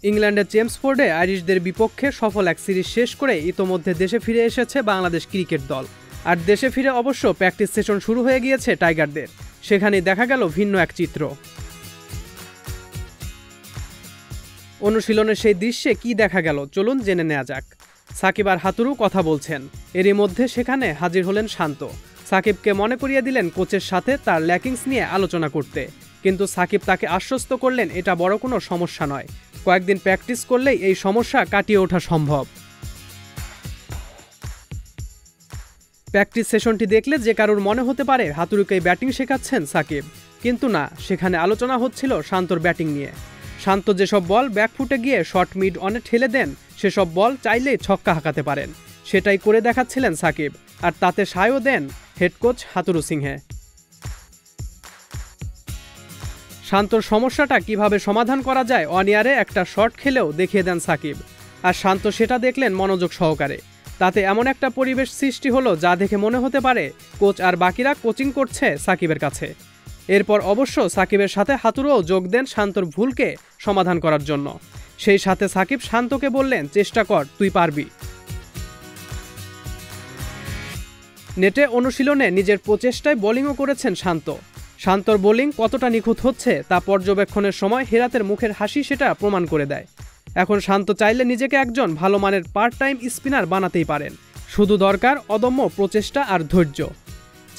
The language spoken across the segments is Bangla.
ইংল্যান্ডের চেমসফোর্ডে আইরিশদের বিপক্ষে সফল এক সিরিজ শেষ করে ইতোমধ্যে দেশে ফিরে এসেছে বাংলাদেশ ক্রিকেট দল। আর দেশে ফিরে অবশ্য প্র্যাকটিস সেশন শুরু হয়ে গিয়েছে টাইগারদের। সেখানেই দেখা গেল ভিন্ন এক চিত্র। অনুশীলনের সেই দৃশ্যে কি দেখা গেল চলুন জেনে নেওয়া যাক। সাকিব আর হাতুরু কথা বলছেন, এরই মধ্যে সেখানে হাজির হলেন শান্ত। সাকিবকে মনে করিয়ে দিলেন কোচের সাথে তার ল্যাকিংস নিয়ে আলোচনা করতে, কিন্তু সাকিব তাকে আশ্বস্ত করলেন এটা বড় কোনো সমস্যা নয়, কয়েকদিন প্র্যাকটিস করলেই এই সমস্যা কাটিয়ে ওঠা সম্ভব। প্র্যাকটিস সেশনটি দেখলে যে কারোর মনে হতে পারে হাতুরুকেই ব্যাটিং শেখাচ্ছেন সাকিব, কিন্তু না, সেখানে আলোচনা হচ্ছিল শান্তর ব্যাটিং নিয়ে। শান্ত যেসব বল ব্যাকফুটে গিয়ে শর্ট মিড অনে ঠেলে দেন, সেসব বল চাইলেই ছক্কা হাঁকাতে পারেন, সেটাই করে দেখাচ্ছিলেন সাকিব, আর তাতে সায়ও দেন হেড কোচ হাতুরু সিংহে। শান্তর সমস্যাটা কিভাবে সমাধান করা যায় অনিয়ারে একটা শট খেলেও দেখিয়ে দেন সাকিব, আর শান্ত সেটা দেখলেন মনোযোগ সহকারে। তাতে এমন একটা পরিবেশ সৃষ্টি হলো যা দেখে মনে হতে পারে কোচ আর বাকিরা কোচিং করছে সাকিবের কাছে। এরপর অবশ্য সাকিবের সাথে হাতুরুও যোগ দেন শান্তর ভুলকে সমাধান করার জন্য। সেই সাথে সাকিব শান্তকে বললেন, চেষ্টা কর, তুই পারবি। নেটে অনুশীলনে নিজের প্রচেষ্টায় বোলিংও করেছেন শান্ত। শান্তর বোলিং কতটা নিখুঁত হচ্ছে তা পর্যবেক্ষণের সময় হেরাতের মুখের হাসি সেটা প্রমাণ করে দেয়। এখন শান্ত চাইলে নিজেকে একজন ভালো মানের পার্ট টাইম স্পিনার বানাতেই পারেন, শুধু দরকার অদম্য প্রচেষ্টা আর ধৈর্য।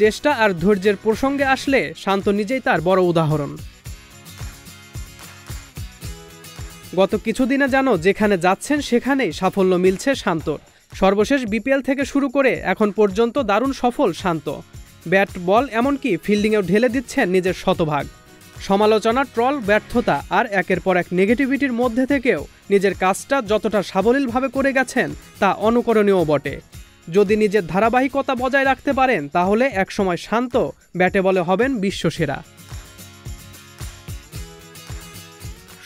চেষ্টা আর ধৈর্যের প্রসঙ্গে আসলে শান্ত নিজেই তার বড় উদাহরণ। গত কিছুদিনে যেন যেখানে যাচ্ছেন সেখানেই সাফল্য মিলছে শান্তর। সর্বশেষ বিপিএল থেকে শুরু করে এখন পর্যন্ত দারুণ সফল শান্ত। ব্যাট বল এমনকি ফিল্ডিংয়েও ঢেলে দিচ্ছেন নিজের শতভাগ। সমালোচনা, ট্রল, ব্যর্থতা আর একের পর এক নেগেটিভিটির মধ্যে থেকেও নিজের কাজটা যতটা সাবলীলভাবে করে গেছেন তা অনুকরণীয় বটে। যদি নিজের ধারাবাহিকতা বজায় রাখতে পারেন তাহলে একসময় শান্ত ব্যাটে বলে হবেন বিশ্বসেরা।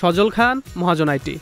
সজল খান, মহাজন আইটি।